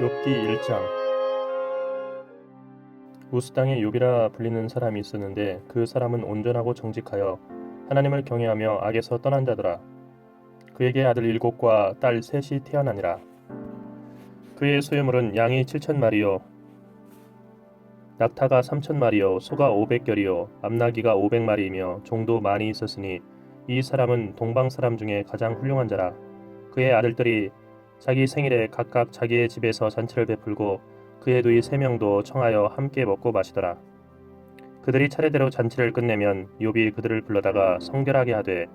욥기 1장. 우스 땅에 욥이라 불리는 사람이 있었는데 그 사람은 온전하고 정직하여 하나님을 경외하며 악에서 떠난 자더라. 그에게 아들 7과 딸 3이 태어나니라. 그의 소유물은 양이 7,000마리요 낙타가 3,000마리요 소가 500결이요 암나귀가 500마리이며 종도 많이 있었으니 이 사람은 동방 사람 중에 가장 훌륭한 자라. 그의 아들들이 자기 생일에 각각 자기의 집에서 잔치를 베풀고 그의 누이 3명도 청하여 함께 먹고 마시더라. 그들이 차례대로 잔치를 끝내면 욥이 그들을 불러다가 성결하게 하되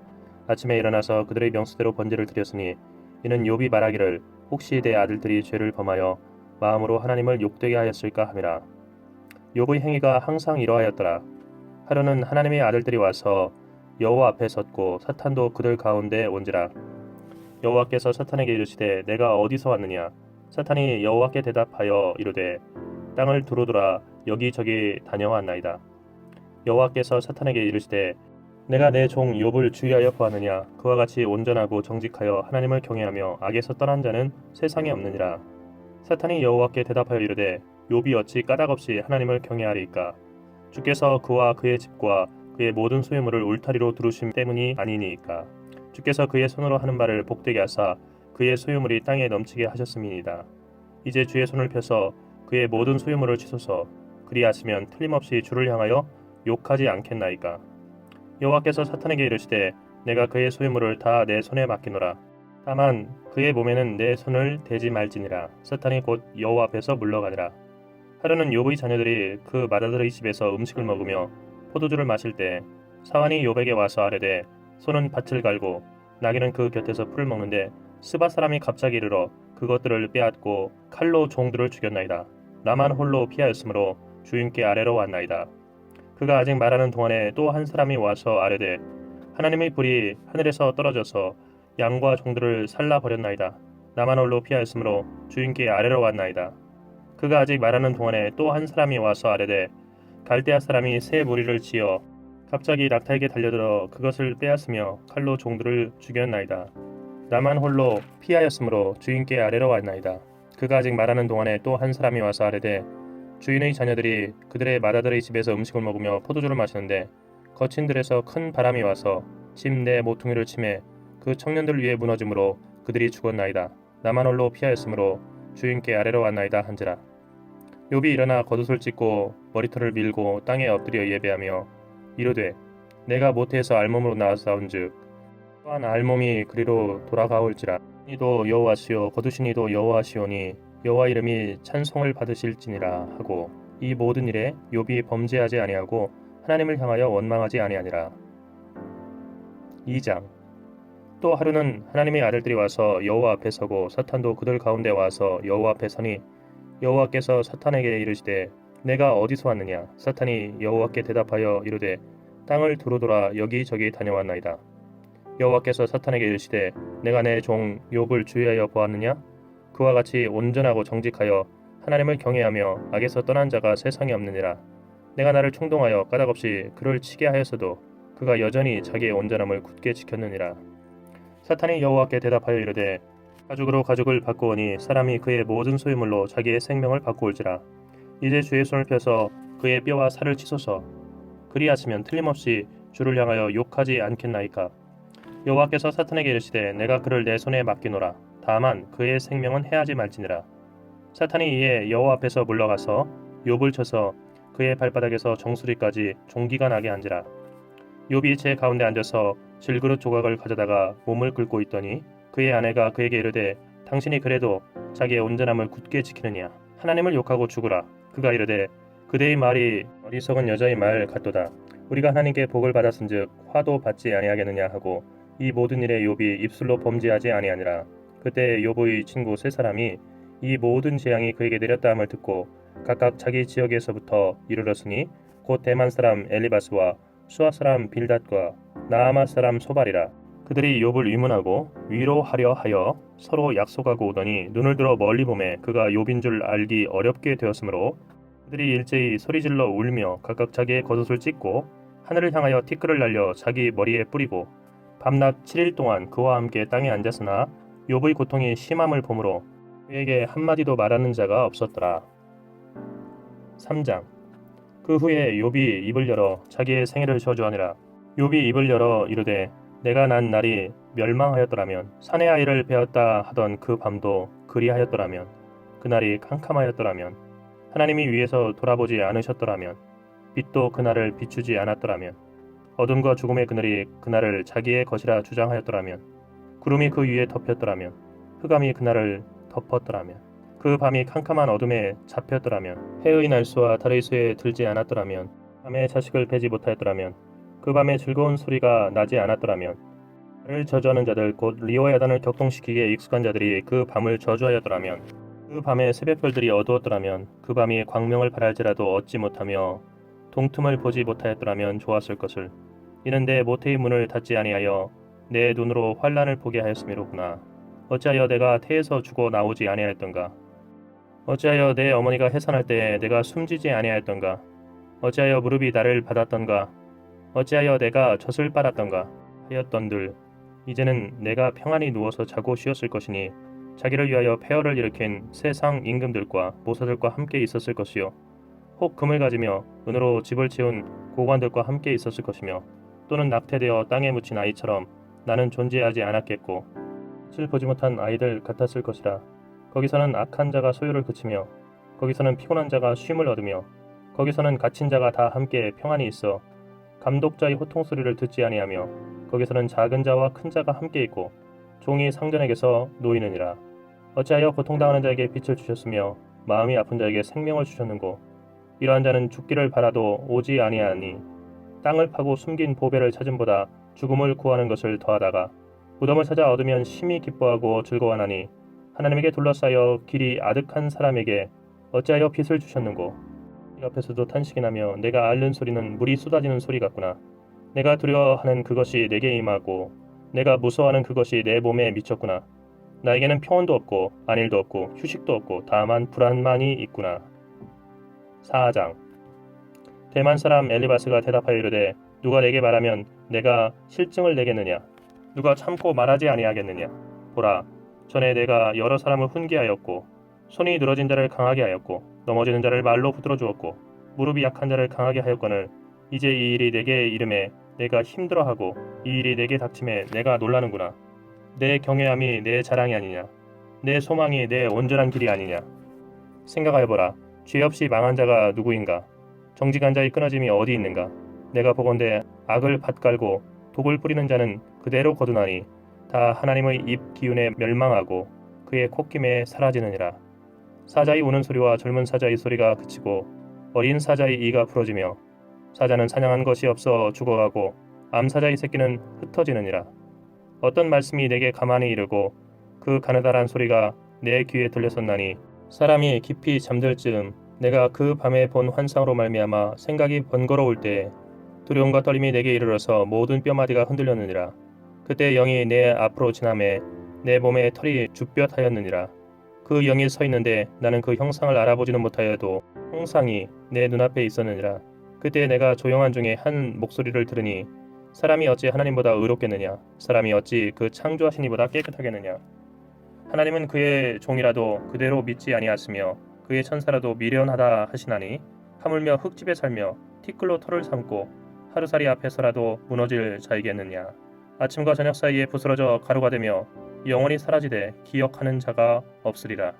아침에 일어나서 그들의 명수대로 번제를 드렸으니 이는 욥이 말하기를 혹시 내 아들들이 죄를 범하여 마음으로 하나님을 욕되게 하였을까 함이라. 욥의 행위가 항상 이러하였더라. 하루는 하나님의 아들들이 와서 여호와 앞에 섰고 사탄도 그들 가운데 온지라. 여호와께서 사탄에게 이르시되 내가 어디서 왔느냐. 사탄이 여호와께 대답하여 이르되 땅을 두루두라 여기저기 다녀왔나이다. 여호와께서 사탄에게 이르시되 내가 내 종 욥을 주의하여 보았느냐. 그와 같이 온전하고 정직하여 하나님을 경외하며 악에서 떠난 자는 세상에 없느니라. 사탄이 여호와께 대답하여 이르되 욥이 어찌 까닭없이 하나님을 경외하리이까. 주께서 그와 그의 집과 그의 모든 소유물을 울타리로 두르심 때문이 아니니이까. 주께서 그의 손으로 하는 바를 복되게 하사 그의 소유물이 땅에 넘치게 하셨음이니이다. 이제 주의 손을 펴서 그의 모든 소유물을 치소서. 그리하시면 틀림없이 주를 향하여 욕하지 않겠나이까. 여호와께서 사탄에게 이르시되 내가 그의 소유물을 다 내 손에 맡기노라. 다만 그의 몸에는 내 손을 대지 말지니라. 사탄이 곧 여호와 앞에서 물러가니라. 하루는 욥의 자녀들이 그 맏아들의 집에서 음식을 먹으며 포도주를 마실 때 사환이 욥에게 와서 아뢰되 소는 밭을 갈고 나귀는 그 곁에서 풀을 먹는데 스바 사람이 갑자기 이르러 그것들을 빼앗고 칼로 종들을 죽였나이다. 나만 홀로 피하였으므로 주인께 아래로 왔나이다. 그가 아직 말하는 동안에 또 한 사람이 와서 아뢰되 하나님의 불이 하늘에서 떨어져서 양과 종들을 살라 버렸나이다. 나만 홀로 피하였으므로 주인께 아래로 왔나이다. 그가 아직 말하는 동안에 또 한 사람이 와서 아뢰되 갈대아 사람이 새 무리를 지어 갑자기 낙타에게 달려들어 그것을 빼앗으며 칼로 종들을 죽였나이다. 나만 홀로 피하였으므로 주인께 아래로 왔나이다. 그가 아직 말하는 동안에 또 한 사람이 와서 아뢰되 주인의 자녀들이 그들의 맏아들의 집에서 음식을 먹으며 포도주를 마시는데 거친 들에서 큰 바람이 와서 집 내 모퉁이를 치매 그 청년들 위에 무너짐으로 그들이 죽었나이다. 나만 홀로 피하였으므로 주인께 아래로 왔나이다 한지라. 욥이 일어나 겉옷을 찢고 머리털을 밀고 땅에 엎드려 예배하며 이르되 내가 모태에서 알몸으로 나왔사온즉 또한 알몸이 그리로 돌아가올지라. 이도 여호와시요 거두시니도 여호와시오니 여호와 이름이 찬송을 받으실지니라 하고 이 모든 일에 욥이 범죄하지 아니하고 하나님을 향하여 원망하지 아니하니라. 2장. 또 하루는 하나님의 아들들이 와서 여호와 앞에 서고 사탄도 그들 가운데 와서 여호와 앞에 서니 여호와께서 사탄에게 이르시되 내가 어디서 왔느냐. 사탄이 여호와께 대답하여 이르되 땅을 두루두라 여기저기 다녀왔나이다. 여호와께서 사탄에게 이르시되 내가 내 종 욥을 주의하여 보았느냐. 그와 같이 온전하고 정직하여 하나님을 경외하며 악에서 떠난 자가 세상에 없느니라. 내가 나를 충동하여 까닭없이 그를 치게 하였어도 그가 여전히 자기의 온전함을 굳게 지켰느니라. 사탄이 여호와께 대답하여 이르되 가죽으로 가죽을 바꾸오니 사람이 그의 모든 소유물로 자기의 생명을 바꾸올지라. 이제 주의 손을 펴서 그의 뼈와 살을 치소서. 그리하시면 틀림없이 주를 향하여 욕하지 않겠나이까. 여호와께서 사탄에게 이르시되 내가 그를 내 손에 맡기노라. 다만 그의 생명은 해하지 말지니라. 사탄이 이에 여호와 앞에서 물러가서 욥을 쳐서 그의 발바닥에서 정수리까지 종기가 나게 한지라. 욥이 제 가운데 앉아서 질그릇 조각을 가져다가 몸을 긁고 있더니 그의 아내가 그에게 이르되 당신이 그래도 자기의 온전함을 굳게 지키느냐. 하나님을 욕하고 죽으라. 그가 이르되 그대의 말이 어리석은 여자의 말 같도다. 우리가 하나님께 복을 받았은즉 화도 받지 아니하겠느냐 하고 이 모든 일에 욥이 입술로 범죄하지 아니하니라. 그때 욥의 친구 3사람이 이 모든 재앙이 그에게 내렸다함을 듣고 각각 자기 지역에서부터 이르렀으니 곧 대만 사람 엘리바스와 수아 사람 빌닷과 나아마 사람 소발이라. 그들이 욥을 위문하고 위로하려 하여 서로 약속하고 오더니 눈을 들어 멀리 보매 그가 욥인 줄 알기 어렵게 되었으므로 그들이 일제히 소리질러 울며 각각 자기의 겉옷을 찢고 하늘을 향하여 티끌을 날려 자기 머리에 뿌리고 밤낮 7일 동안 그와 함께 땅에 앉았으나 욥의 고통이 심함을 보므로 그에게 한마디도 말하는 자가 없었더라. 3장. 그 후에 욥이 입을 열어 자기의 생애를 저주하니라. 욥이 입을 열어 이르되 내가 난 날이 멸망하였더라면 사내 아이를 베었다 하던 그 밤도 그리하였더라면 그날이 캄캄하였더라면 하나님이 위에서 돌아보지 않으셨더라면 빛도 그날을 비추지 않았더라면 어둠과 죽음의 그늘이 그날을 자기의 것이라 주장하였더라면 구름이 그 위에 덮였더라면 흑암이 그날을 덮었더라면 그 밤이 캄캄한 어둠에 잡혔더라면 해의 날수와 달의 수에 들지 않았더라면 밤에 자식을 베지 못하였더라면 그 밤에 즐거운 소리가 나지 않았더라면 그를 저주하는 자들 곧 리와 야단을 격동시키기에 익숙한 자들이 그 밤을 저주하였더라면 그 밤에 새벽별들이 어두웠더라면 그 밤이 광명을 발할지라도 얻지 못하며 동틈을 보지 못하였더라면 좋았을 것을. 이는 내 모태의 문을 닫지 아니하여 내 눈으로 환란을 보게 하였음이로구나. 어찌하여 내가 태에서 죽어 나오지 아니하였던가. 어찌하여 내 어머니가 해산할 때에 내가 숨지지 아니하였던가. 어찌하여 무릎이 나를 받았던가. 어찌하여 내가 젖을 빨았던가 하였던들. 이제는 내가 평안히 누워서 자고 쉬었을 것이니 자기를 위하여 폐허를 일으킨 세상 임금들과 모사들과 함께 있었을 것이요 혹 금을 가지며 은으로 집을 채운 고관들과 함께 있었을 것이며 또는 낙태되어 땅에 묻힌 아이처럼 나는 존재하지 않았겠고 빛을 보지 못한 아이들 같았을 것이라. 거기서는 악한 자가 소유를 그치며 거기서는 피곤한 자가 쉼을 얻으며 거기서는 갇힌 자가 다 함께 평안히 있어 감독자의 호통 소리를 듣지 아니하며 거기서는 작은 자와 큰 자가 함께 있고 종이 상전에게서 놓이느니라. 어찌하여 고통당하는 자에게 빛을 주셨으며 마음이 아픈 자에게 생명을 주셨는고. 이러한 자는 죽기를 바라도 오지 아니하니 땅을 파고 숨긴 보배를 찾음보다 죽음을 구하는 것을 더하다가 무덤을 찾아 얻으면 심히 기뻐하고 즐거워하나니 하나님에게 둘러싸여 길이 아득한 사람에게 어찌하여 빛을 주셨는고. 옆에서도 탄식이 나며 내가 앓는 소리는 물이 쏟아지는 소리 같구나. 내가 두려워하는 그것이 내게 임하고 내가 무서워하는 그것이 내 몸에 미쳤구나. 나에게는 평온도 없고 안일도 없고 휴식도 없고 다만 불안만이 있구나. 4장. 대만 사람 엘리바스가 대답하여 이르되 누가 내게 말하면 내가 실증을 내겠느냐. 누가 참고 말하지 아니하겠느냐. 보라, 전에 내가 여러 사람을 훈계하였고 손이 늘어진 자를 강하게 하였고 넘어지는 자를 말로 붙들어 주었고 무릎이 약한 자를 강하게 하였거늘 이제 이 일이 내게 이름에 내가 힘들어하고 이 일이 내게 닥침에 내가 놀라는구나. 내 경외함이 내 자랑이 아니냐. 내 소망이 내 온전한 길이 아니냐. 생각하여보라. 죄 없이 망한 자가 누구인가. 정직한 자의 끊어짐이 어디 있는가. 내가 보건대 악을 밭갈고 독을 뿌리는 자는 그대로 거두나니 다 하나님의 입 기운에 멸망하고 그의 콧김에 사라지느니라. 사자의 우는 소리와 젊은 사자의 소리가 그치고 어린 사자의 이가 부러지며 사자는 사냥한 것이 없어 죽어가고 암사자의 새끼는 흩어지느니라. 어떤 말씀이 내게 가만히 이르고 그 가느다란 소리가 내 귀에 들렸었나니 사람이 깊이 잠들 즈음 내가 그 밤에 본 환상으로 말미암아 생각이 번거로울 때에 두려움과 떨림이 내게 이르러서 모든 뼈마디가 흔들렸느니라. 그때 영이 내 앞으로 지나매 내 몸에 털이 쭈뼛하였느니라. 그 영이 서 있는데 나는 그 형상을 알아보지는 못하여도 형상이 내 눈앞에 있었느니라. 그때 내가 조용한 중에 한 목소리를 들으니 사람이 어찌 하나님보다 의롭겠느냐. 사람이 어찌 그 창조하신 이보다 깨끗하겠느냐. 하나님은 그의 종이라도 그대로 믿지 아니하시며 그의 천사라도 미련하다 하시나니 하물며 흙집에 살며 티끌로 털을 삼고 하루살이 앞에서라도 무너질 자이겠느냐. 아침과 저녁 사이에 부스러져 가루가 되며 영원히 사라지되 기억하는 자가 없으리라.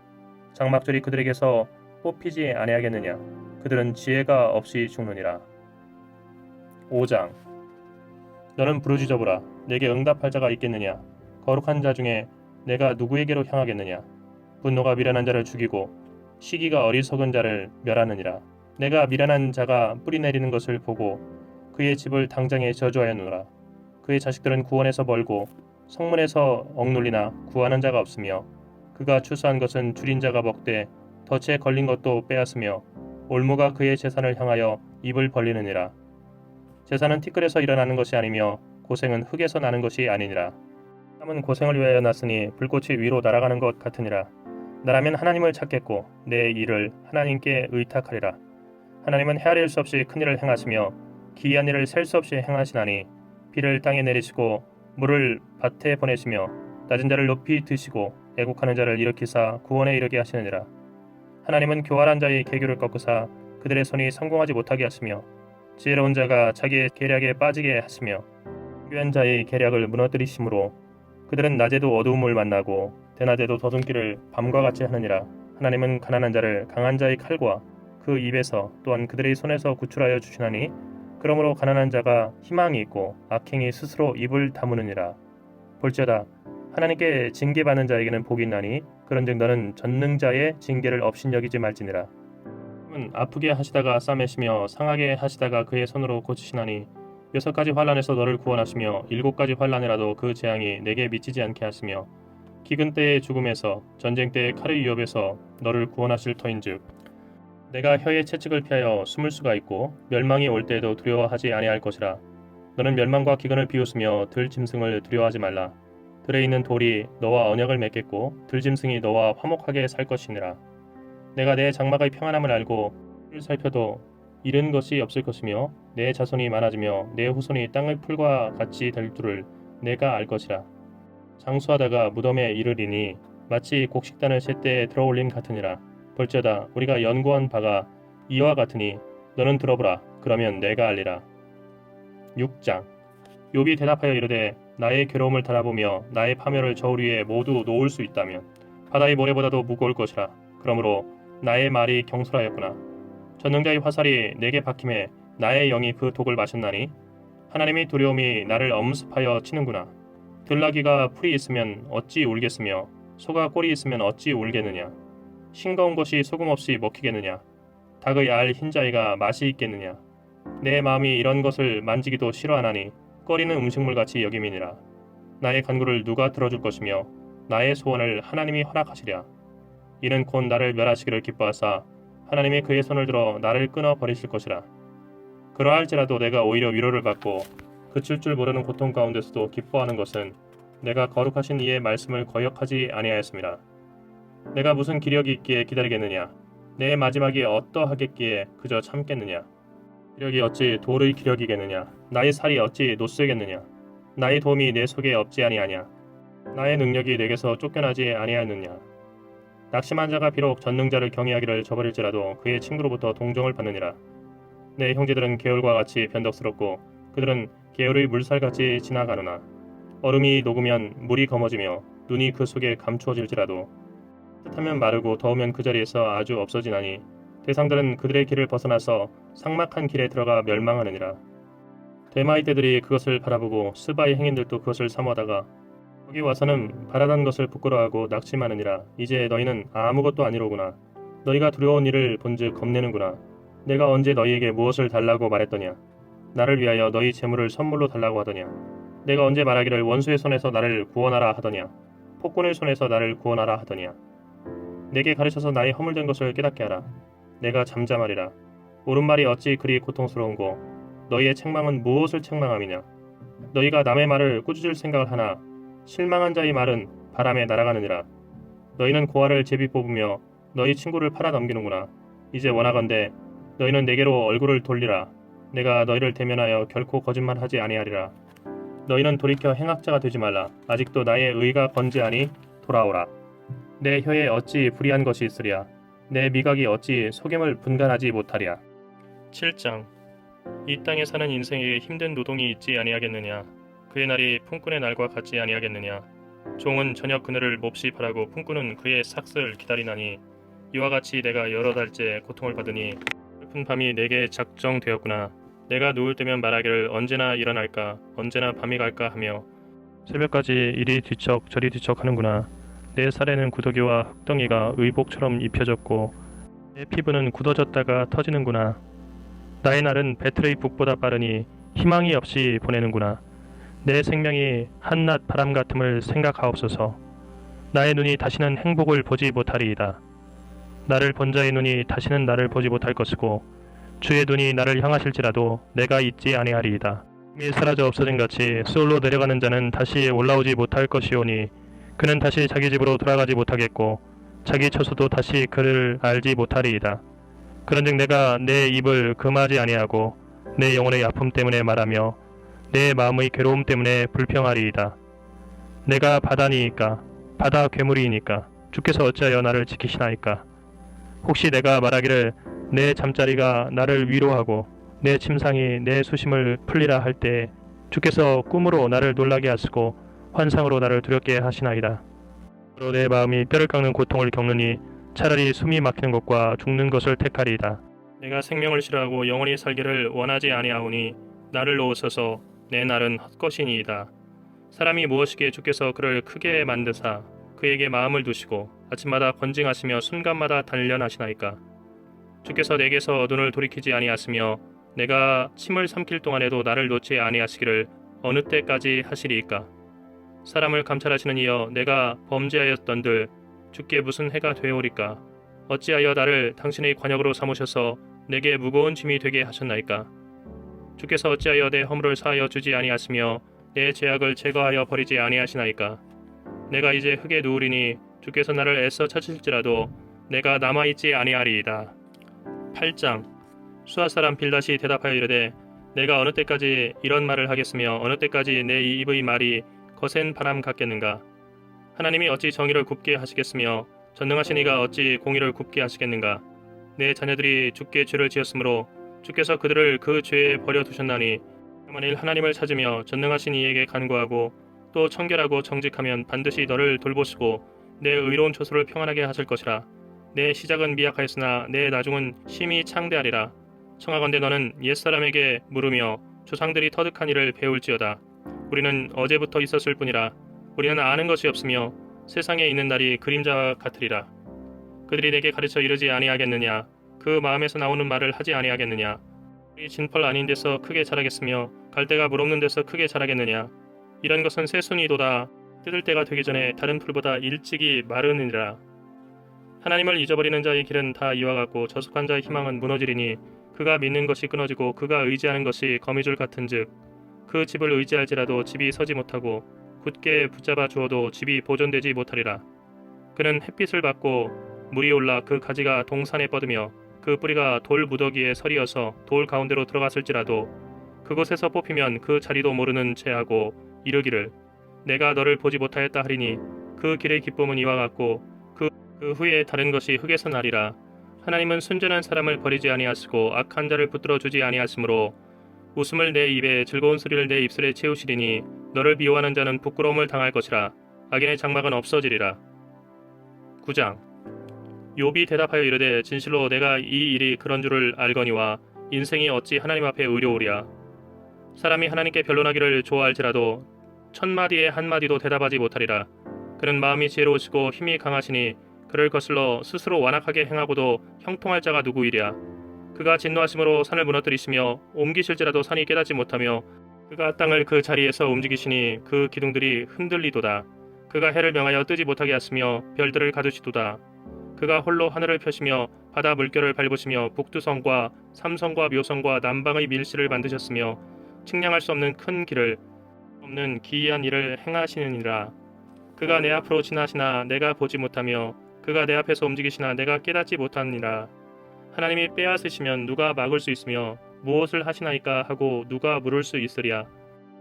장막절이 그들에게서 뽑히지 아니하겠느냐. 그들은 지혜가 없이 죽느니라. 5장. 너는 부르짖어보라. 내게 응답할 자가 있겠느냐. 거룩한 자 중에 내가 누구에게로 향하겠느냐. 분노가 미련한 자를 죽이고 시기가 어리석은 자를 멸하느니라. 내가 미련한 자가 뿌리 내리는 것을 보고 그의 집을 당장에 저주하였노라. 그의 자식들은 구원에서 멀고 성문에서 억눌리나 구하는 자가 없으며 그가 추수한 것은 줄인 자가 먹되 덫에 걸린 것도 빼앗으며 올무가 그의 재산을 향하여 입을 벌리느니라. 재산은 티끌에서 일어나는 것이 아니며 고생은 흙에서 나는 것이 아니니라. 사람은 고생을 위하여 났으니 불꽃이 위로 날아가는 것 같으니라. 나라면 하나님을 찾겠고 내 일을 하나님께 의탁하리라. 하나님은 헤아릴 수 없이 큰 일을 행하시며 기이한 일을 셀 수 없이 행하시나니 비를 땅에 내리시고 물을 밭에 보내시며 낮은 자를 높이 드시고 애국하는 자를 일으키사 구원에 이르게 하시느니라. 하나님은 교활한 자의 계교를 꺾으사 그들의 손이 성공하지 못하게 하시며 지혜로운 자가 자기의 계략에 빠지게 하시며 교한 자의 계략을 무너뜨리심으로 그들은 낮에도 어두움을 만나고 대낮에도 더듬기를 밤과 같이 하느니라. 하나님은 가난한 자를 강한 자의 칼과 그 입에서 또한 그들의 손에서 구출하여 주시나니 그러므로 가난한 자가 희망이 있고 악행이 스스로 입을 다무느니라. 볼지어다 하나님께 징계받는 자에게는 복이 있나니 그런즉 너는 전능자의 징계를 업신여기지 말지니라. 하나님은 아프게 하시다가 싸매시며 상하게 하시다가 그의 손으로 고치시나니 6가지 환난에서 너를 구원하시며 7가지 환난이라도 그 재앙이 내게 미치지 않게 하시며 기근 때의 죽음에서 전쟁 때의 칼의 위협에서 너를 구원하실 터인즉 내가 혀의 채찍을 피하여 숨을 수가 있고 멸망이 올 때에도 두려워하지 아니할 것이라. 너는 멸망과 기근을 비웃으며 들짐승을 두려워하지 말라. 들에 있는 돌이 너와 언약을 맺겠고 들짐승이 너와 화목하게 살 것이니라. 내가 내 장막의 평안함을 알고 를 살펴도 잃은 것이 없을 것이며 내 자손이 많아지며 내 후손이 땅의 풀과 같이 될 줄을 내가 알 것이라. 장수하다가 무덤에 이르리니 마치 곡식단을 셀 때에 들어올림 같으니라. 볼지어다 우리가 연구한 바가 이와 같으니 너는 들어보라. 그러면 내가 알리라. 6장 욥이 대답하여 이르되 나의 괴로움을 달아보며 나의 파멸을 저울 위에 모두 놓을 수 있다면 바다의 모래보다도 무거울 것이라. 그러므로 나의 말이 경솔하였구나. 전능자의 화살이 내게 박힘에 나의 영이 그 독을 마셨나니 하나님의 두려움이 나를 엄습하여 치는구나. 들나귀가 풀이 있으면 어찌 울겠으며 소가 꼴이 있으면 어찌 울겠느냐. 싱거운 것이 소금 없이 먹히겠느냐. 닭의 알 흰자위가 맛이 있겠느냐. 내 마음이 이런 것을 만지기도 싫어하나니 꺼리는 음식물같이 여김이니라. 나의 간구를 누가 들어줄 것이며 나의 소원을 하나님이 허락하시랴. 이는 곧 나를 멸하시기를 기뻐하사 하나님이 그의 손을 들어 나를 끊어 버리실 것이라. 그러할지라도 내가 오히려 위로를 받고 그칠 줄 모르는 고통 가운데서도 기뻐하는 것은 내가 거룩하신 이의 말씀을 거역하지 아니하였습니다. 내가 무슨 기력이 있기에 기다리겠느냐. 내 마지막이 어떠하겠기에 그저 참겠느냐. 기력이 어찌 돌의 기력이겠느냐. 나의 살이 어찌 노쇠겠느냐. 나의 도움이 내 속에 없지 아니하냐. 나의 능력이 내게서 쫓겨나지 아니하느냐. 낙심한 자가 비록 전능자를 경외하기를 저버릴지라도 그의 친구로부터 동정을 받느니라. 내 형제들은 개울과 같이 변덕스럽고 그들은 개울의 물살같이 지나가느나 얼음이 녹으면 물이 검어지며 눈이 그 속에 감추어질지라도 따뜻하면 마르고 더우면 그 자리에서 아주 없어지나니 대상들은 그들의 길을 벗어나서 삭막한 길에 들어가 멸망하느니라. 대마의 떼들이 그것을 바라보고 스바의 행인들도 그것을 사모하다가 거기 와서는 바라던 것을 부끄러워하고 낙심하느니라. 이제 너희는 아무것도 아니로구나. 너희가 두려운 일을 본즉 겁내는구나. 내가 언제 너희에게 무엇을 달라고 말했더냐. 나를 위하여 너희 재물을 선물로 달라고 하더냐. 내가 언제 말하기를 원수의 손에서 나를 구원하라 하더냐. 폭군의 손에서 나를 구원하라 하더냐. 내게 가르쳐서 나의 허물된 것을 깨닫게 하라. 내가 잠잠하리라. 옳은 말이 어찌 그리 고통스러운고 너희의 책망은 무엇을 책망함이냐. 너희가 남의 말을 꾸짖을 생각을 하나 실망한 자의 말은 바람에 날아가느니라. 너희는 고아를 제비 뽑으며 너희 친구를 팔아 넘기는구나. 이제 원하건대 너희는 내게로 얼굴을 돌리라. 내가 너희를 대면하여 결코 거짓말하지 아니하리라. 너희는 돌이켜 행악자가 되지 말라. 아직도 나의 의가 건재하니 돌아오라. 내 혀에 어찌 불의한 것이 있으랴. 내 미각이 어찌 속임을 분간하지 못하랴. 7장 이 땅에 사는 인생에게 힘든 노동이 있지 아니하겠느냐. 그의 날이 품꾼의 날과 같지 아니하겠느냐. 종은 저녁 그늘을 몹시 바라고 품꾼은 그의 삭슬 기다리나니 이와 같이 내가 여러 달째 고통을 받으니 슬픈 밤이 내게 작정되었구나. 내가 누울 때면 말하기를 언제나 일어날까 언제나 밤이 갈까 하며 새벽까지 이리 뒤척 저리 뒤척 하는구나. 내 살에는 구더기와 흙덩이가 의복처럼 입혀졌고 내 피부는 굳어졌다가 터지는구나. 나의 날은 배틀의 북보다 빠르니 희망이 없이 보내는구나. 내 생명이 한낮 바람 같음을 생각하옵소서. 나의 눈이 다시는 행복을 보지 못하리이다. 나를 본 자의 눈이 다시는 나를 보지 못할 것이고 주의 눈이 나를 향하실지라도 내가 잊지 아니하리이다. 이미 사라져 없어진 같이 수올로 내려가는 자는 다시 올라오지 못할 것이오니 그는 다시 자기 집으로 돌아가지 못하겠고 자기 처소도 다시 그를 알지 못하리이다. 그런즉 내가 내 입을 금하지 아니하고 내 영혼의 아픔 때문에 말하며 내 마음의 괴로움 때문에 불평하리이다. 내가 바다니이까 바다 괴물이니까 주께서 어찌하여 나를 지키시나이까. 혹시 내가 말하기를 내 잠자리가 나를 위로하고 내 침상이 내 수심을 풀리라 할 때 주께서 꿈으로 나를 놀라게 하시고 환상으로 나를 두렵게 하시나이다. 그로 내 마음이 뼈를 깎는 고통을 겪느니 차라리 숨이 막히는 것과 죽는 것을 택하리이다. 내가 생명을 싫어하고 영원히 살기를 원하지 아니하오니 나를 놓으소서. 내 날은 헛것이니이다. 사람이 무엇이기에 주께서 그를 크게 만드사 그에게 마음을 두시고 아침마다 건징하시며 순간마다 단련하시나이까. 주께서 내게서 눈을 돌이키지 아니하시며 내가 침을 삼킬 동안에도 나를 놓지 아니하시기를 어느 때까지 하시리이까. 사람을 감찰하시는 이여 내가 범죄하였던들 주께 무슨 해가 되오리까. 어찌하여 나를 당신의 관역으로 삼으셔서 내게 무거운 짐이 되게 하셨나이까. 주께서 어찌하여 내 허물을 사하여 주지 아니하시며 내 죄악을 제거하여 버리지 아니하시나이까. 내가 이제 흙에 누우리니 주께서 나를 애써 찾으실지라도 내가 남아있지 아니하리이다. 8장. 수아 사람 빌닷이 대답하여 이르되 내가 어느 때까지 이런 말을 하겠으며 어느 때까지 내 입의 말이 거센 바람 같겠는가. 하나님이 어찌 정의를 굽게 하시겠으며 전능하신 이가 어찌 공의를 굽게 하시겠는가. 내 자녀들이 주께 죄를 지었으므로 주께서 그들을 그 죄에 버려두셨나니 만일 하나님을 찾으며 전능하신 이에게 간구하고 또 청결하고 정직하면 반드시 너를 돌보시고 내 의로운 처소를 평안하게 하실 것이라. 내 시작은 미약하였으나 내 나중은 심히 창대하리라. 청하건대 너는 옛사람에게 물으며 조상들이 터득한 일을 배울지어다. 우리는 어제부터 있었을 뿐이라. 우리는 아는 것이 없으며 세상에 있는 날이 그림자와 같으리라. 그들이 내게 가르쳐 이르지 아니하겠느냐. 그 마음에서 나오는 말을 하지 아니하겠느냐. 우리 진펄 아닌 데서 크게 자라겠으며 갈대가 물 없는 데서 크게 자라겠느냐. 이런 것은 새순이도다. 뜯을 때가 되기 전에 다른 풀보다 일찍이 마르느니라. 하나님을 잊어버리는 자의 길은 다 이와 같고 저속한 자의 희망은 무너지리니 그가 믿는 것이 끊어지고 그가 의지하는 것이 거미줄 같은즉 그 집을 의지할지라도 집이 서지 못하고 굳게 붙잡아 주어도 집이 보존되지 못하리라. 그는 햇빛을 받고 물이 올라 그 가지가 동산에 뻗으며 그 뿌리가 돌 무더기에 서리어서 돌 가운데로 들어갔을지라도 그곳에서 뽑히면 그 자리도 모르는 채하고 이르기를 내가 너를 보지 못하였다 하리니 그 길의 기쁨은 이와 같고 그 후에 다른 것이 흙에서 나리라. 하나님은 순전한 사람을 버리지 아니하시고 악한 자를 붙들어 주지 아니하시므로 웃음을 내 입에 즐거운 소리를 내 입술에 채우시리니 너를 미워하는 자는 부끄러움을 당할 것이라. 악인의 장막은 없어지리라. 9장. 욥이 대답하여 이르되 진실로 내가 이 일이 그런 줄을 알거니와 인생이 어찌 하나님 앞에 의로우랴. 사람이 하나님께 변론하기를 좋아할지라도 천마디에 한마디도 대답하지 못하리라. 그는 마음이 지혜로우시고 힘이 강하시니 그를 거슬러 스스로 완악하게 행하고도 형통할 자가 누구이랴. 그가 진노하심으로 산을 무너뜨리시며 옮기실지라도 산이 깨닫지 못하며 그가 땅을 그 자리에서 움직이시니 그 기둥들이 흔들리도다. 그가 해를 명하여 뜨지 못하게 하시며 별들을 가두시도다. 그가 홀로 하늘을 펴시며 바다 물결을 밟으시며 북두성과 삼성과 묘성과 남방의 밀실을 만드셨으며 측량할 수 없는 큰 길을 없는 기이한 일을 행하시느니라. 그가 내 앞으로 지나시나 내가 보지 못하며 그가 내 앞에서 움직이시나 내가 깨닫지 못하니라. 하나님이 빼앗으시면 누가 막을 수 있으며 무엇을 하시나이까 하고 누가 물을 수 있으랴.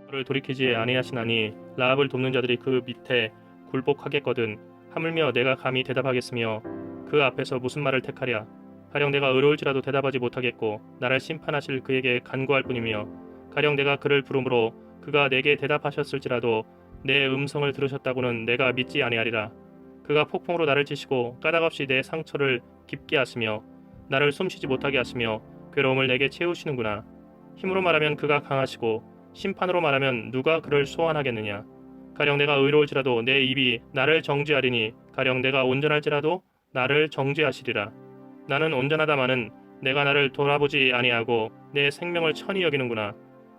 그를 돌이키지 아니하시나니 라합을 돕는 자들이 그 밑에 굴복하겠거든. 하물며 내가 감히 대답하겠으며 그 앞에서 무슨 말을 택하랴. 가령 내가 의로울지라도 대답하지 못하겠고 나를 심판하실 그에게 간구할 뿐이며 가령 내가 그를 부르므로 그가 내게 대답하셨을지라도 내 음성을 들으셨다고는 내가 믿지 아니하리라. 그가 폭풍으로 나를 치시고 까닭없이 내 상처를 깊게 하시며 나를 숨쉬지 못하게 하시며 괴로움을 내게 채우시는구나. 힘으로 말하면 그가 강하시고 심판으로 말하면 누가 그를 소환하겠느냐. 가령 내가 의로울지라도 내 입이 나를 정죄하리니 가령 내가 온전할지라도 나를 정죄하시리라. 나는 온전하다마는 내가 나를 돌아보지 아니하고 내 생명을 천히 여기는구나.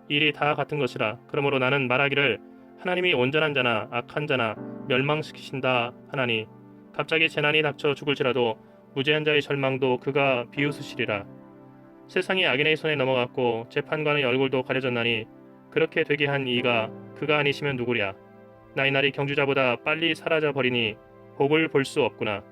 일이 다 같은 것이라. 그러므로 나는 말하기를 하나님이 온전한 자나 악한 자나 멸망시키신다 하나니 갑자기 재난이 닥쳐 죽을지라도 무죄한 자의 절망도 그가 비웃으시리라. 세상이 악인의 손에 넘어갔고 재판관의 얼굴도 가려졌나니 그렇게 되게 한 이가 그가 아니시면 누구랴. 나의 날이 경주자보다 빨리 사라져 버리니 복을 볼 수 없구나.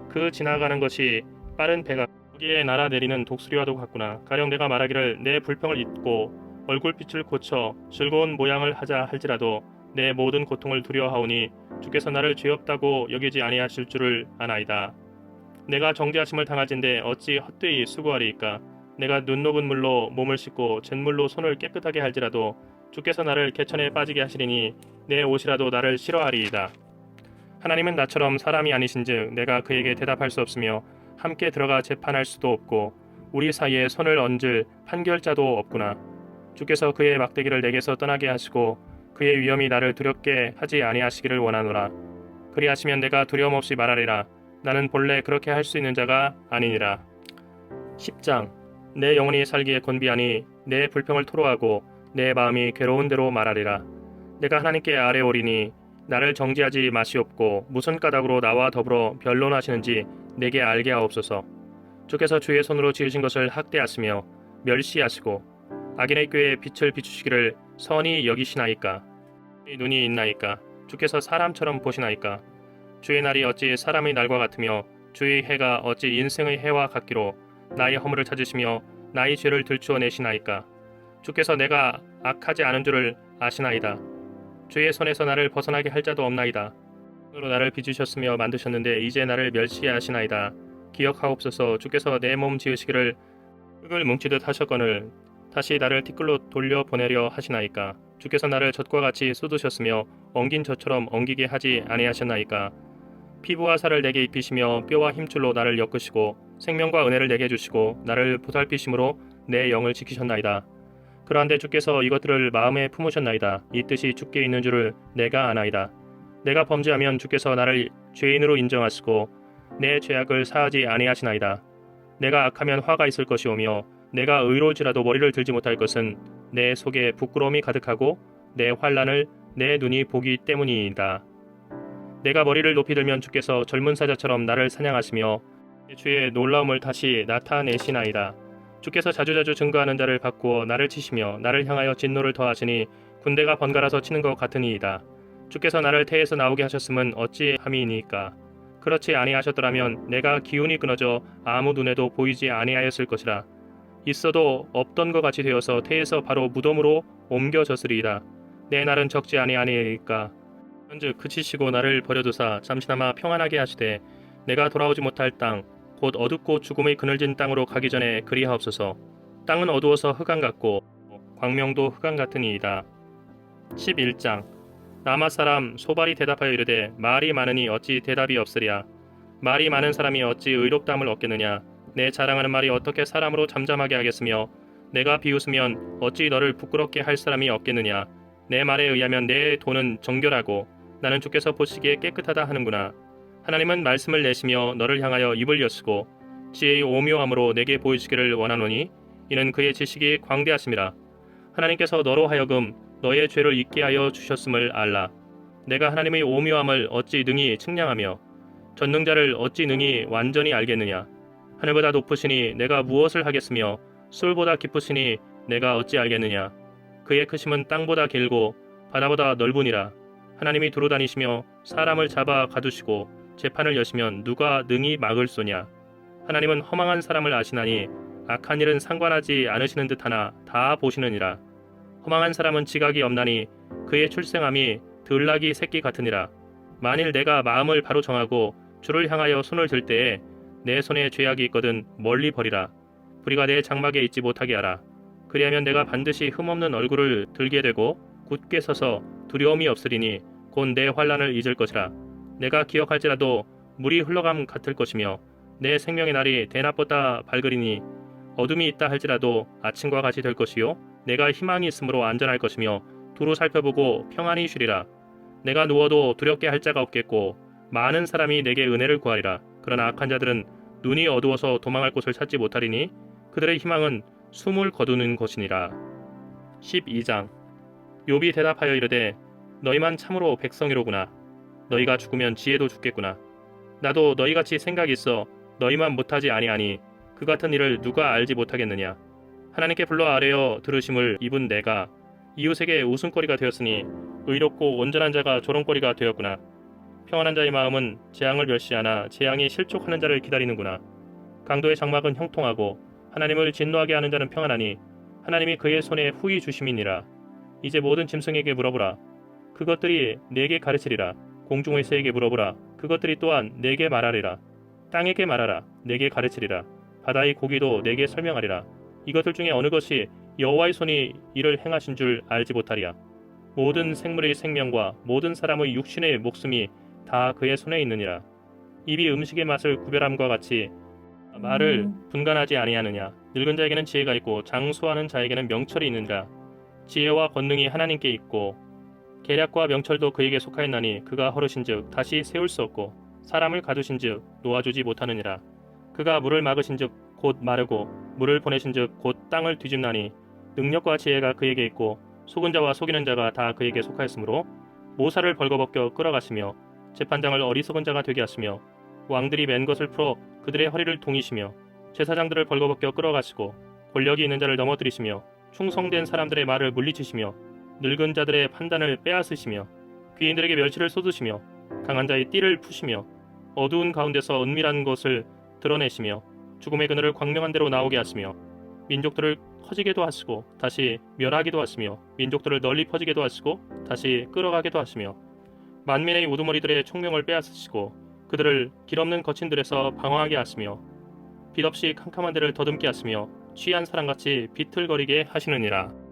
그 지나가는 것이 빠른 배가 거기에 날아내리는 독수리와도 같구나. 가령 내가 말하기를 내 불평을 잊고 얼굴빛을 고쳐 즐거운 모양을 하자 할지라도 내 모든 고통을 두려워하오니 주께서 나를 죄 없다고 여기지 아니하실 줄을 아나이다. 내가 정죄하심을 당하진대 어찌 헛되이 수고하리이까. 내가 눈 녹은 물로 몸을 씻고 잿물로 손을 깨끗하게 할지라도 주께서 나를 개천에 빠지게 하시리니 내 옷이라도 나를 싫어하리이다. 하나님은 나처럼 사람이 아니신즉 내가 그에게 대답할 수 없으며 함께 들어가 재판할 수도 없고 우리 사이에 손을 얹을 판결자도 없구나. 주께서 그의 막대기를 내게서 떠나게 하시고 그의 위엄이 나를 두렵게 하지 아니하시기를 원하노라. 그리하시면 내가 두려움 없이 말하리라. 나는 본래 그렇게 할 수 있는 자가 아니니라. 10장. 내 영혼이 살기에 곤비하니 내 불평을 토로하고 내 마음이 괴로운 대로 말하리라. 내가 하나님께 아뢰오리니 나를 정죄하지 마시옵고 무슨 까닭으로 나와 더불어 변론하시는지 내게 알게 하옵소서. 주께서 주의 손으로 지으신 것을 학대하시며 멸시하시고 악인의 꾀에 빛을 비추시기를 선히 여기시나이까. 눈이 있나이까. 주께서 사람처럼 보시나이까. 주의 날이 어찌 사람의 날과 같으며 주의 해가 어찌 인생의 해와 같기로 나의 허물을 찾으시며 나의 죄를 들추어내시나이까. 주께서 내가 악하지 않은 줄을 아시나이다. 주의 손에서 나를 벗어나게 할 자도 없나이다. 손으로 나를 빚으셨으며 만드셨는데 이제 나를 멸시하시나이다. 기억하옵소서. 주께서 내 몸 지으시기를 흙을 뭉치듯 하셨거늘 다시 나를 티끌로 돌려보내려 하시나이까. 주께서 나를 젖과 같이 쏟으셨으며 엉긴 젖처럼 엉기게 하지 아니하셨나이까. 피부와 살을 내게 입히시며 뼈와 힘줄로 나를 엮으시고 생명과 은혜를 내게 주시고 나를 보살피심으로 내 영을 지키셨나이다. 그러한데 주께서 이것들을 마음에 품으셨나이다. 이 뜻이 주께 있는 줄을 내가 아나이다. 내가 범죄하면 주께서 나를 죄인으로 인정하시고 내 죄악을 사하지 아니하시나이다. 내가 악하면 화가 있을 것이오며 내가 의로울지라도 머리를 들지 못할 것은 내 속에 부끄러움이 가득하고 내 환난을 내 눈이 보기 때문이다. 내가 머리를 높이 들면 주께서 젊은 사자처럼 나를 사냥하시며 주의 놀라움을 다시 나타내시나이다. 주께서 자주자주 증거하는 자를 바꾸어 나를 치시며 나를 향하여 진노를 더하시니 군대가 번갈아서 치는 것 같으니이다. 주께서 나를 태에서 나오게 하셨음은 어찌함이니까. 그렇지 아니하셨더라면 내가 기운이 끊어져 아무 눈에도 보이지 아니하였을 것이라. 있어도 없던 것 같이 되어서 태에서 바로 무덤으로 옮겨졌으리이다. 내 날은 적지 아니하니까. 현즉 그치시고 나를 버려두사 잠시나마 평안하게 하시되 내가 돌아오지 못할 땅 곧 어둡고 죽음의 그늘진 땅으로 가기 전에 그리하옵소서. 땅은 어두워서 흑암 같고 광명도 흑암 같으니이다. 11장. 라마 사람 소발이 대답하여 이르되 말이 많으니 어찌 대답이 없으랴. 말이 많은 사람이 어찌 의롭다함을 얻겠느냐. 내 자랑하는 말이 어떻게 사람으로 잠잠하게 하겠으며 내가 비웃으면 어찌 너를 부끄럽게 할 사람이 없겠느냐. 내 말에 의하면 내 돈은 정결하고 나는 주께서 보시기에 깨끗하다 하는구나. 하나님은 말씀을 내시며 너를 향하여 입을 여시고 지혜의 오묘함으로 내게 보이시기를 원하노니 이는 그의 지식이 광대하심이라. 하나님께서 너로 하여금 너의 죄를 잊게 하여 주셨음을 알라. 내가 하나님의 오묘함을 어찌 능히 측량하며 전능자를 어찌 능히 완전히 알겠느냐. 하늘보다 높으시니 내가 무엇을 하겠으며 술보다 깊으시니 내가 어찌 알겠느냐. 그의 크심은 땅보다 길고 바다보다 넓으니라. 하나님이 두루 다니시며 사람을 잡아 가두시고 재판을 여시면 누가 능히 막을소냐. 하나님은 허망한 사람을 아시나니 악한 일은 상관하지 않으시는 듯하나 다 보시느니라. 허망한 사람은 지각이 없나니 그의 출생함이 들나귀 새끼 같으니라. 만일 내가 마음을 바로 정하고 주를 향하여 손을 들 때에 내 손에 죄악이 있거든 멀리 버리라. 불의가 내 장막에 있지 못하게 하라. 그리하면 내가 반드시 흠없는 얼굴을 들게 되고 굳게 서서 두려움이 없으리니 곧 내 환난을 잊을 것이라. 내가 기억할지라도 물이 흘러감 같을 것이며 내 생명의 날이 대낮보다 밝으리니 어둠이 있다 할지라도 아침과 같이 될 것이요 내가 희망이 있으므로 안전할 것이며 두루 살펴보고 평안히 쉬리라. 내가 누워도 두렵게 할 자가 없겠고 많은 사람이 내게 은혜를 구하리라. 그러나 악한 자들은 눈이 어두워서 도망할 곳을 찾지 못하리니 그들의 희망은 숨을 거두는 것이니라. 12장. 욥이 대답하여 이르되 너희만 참으로 백성이로구나. 너희가 죽으면 지혜도 죽겠구나. 나도 너희같이 생각이 있어 너희만 못하지 아니하니 그 같은 일을 누가 알지 못하겠느냐. 하나님께 불러 아뢰어 들으심을 입은 내가 이웃에게 웃음거리가 되었으니 의롭고 온전한 자가 조롱거리가 되었구나. 평안한 자의 마음은 재앙을 멸시하나 재앙이 실족하는 자를 기다리는구나. 강도의 장막은 형통하고 하나님을 진노하게 하는 자는 평안하니 하나님이 그의 손에 후히 주심이니라. 이제 모든 짐승에게 물어보라. 그것들이 내게 가르치리라. 공중의 새에게 물어보라. 그것들이 또한 내게 말하리라. 땅에게 말하라. 내게 가르치리라. 바다의 고기도 내게 설명하리라. 이것들 중에 어느 것이 여호와의 손이 이를 행하신 줄 알지 못하리야. 모든 생물의 생명과 모든 사람의 육신의 목숨이 다 그의 손에 있느니라. 입이 음식의 맛을 구별함과 같이 말을 분간하지 아니하느냐. 늙은 자에게는 지혜가 있고 장수하는 자에게는 명철이 있느니라. 지혜와 권능이 하나님께 있고 계략과 명철도 그에게 속하였나니 그가 허르신즉 다시 세울 수 없고 사람을 가두신즉 놓아주지 못하느니라. 그가 물을 막으신즉 곧 마르고 물을 보내신즉 곧 땅을 뒤집나니 능력과 지혜가 그에게 있고 속은 자와 속이는 자가 다 그에게 속하였으므로 모사를 벌거벗겨 끌어가시며 재판장을 어리석은 자가 되게 하시며 왕들이 맨 것을 풀어 그들의 허리를 동이시며 제사장들을 벌거벗겨 끌어가시고 권력이 있는 자를 넘어뜨리시며 충성된 사람들의 말을 물리치시며 늙은 자들의 판단을 빼앗으시며 귀인들에게 멸치를 쏟으시며 강한 자의 띠를 푸시며 어두운 가운데서 은밀한 것을 드러내시며 죽음의 그늘을 광명한 대로 나오게 하시며 민족들을 커지게도 하시고 다시 멸하기도 하시며 민족들을 널리 퍼지게도 하시고 다시 끌어가게도 하시며 만민의 우두머리들의 총명을 빼앗으시고 그들을 길없는 거친들에서 방황하게 하시며 빛없이 캄캄한 데를 더듬게 하시며 취한 사람같이 비틀거리게 하시느니라.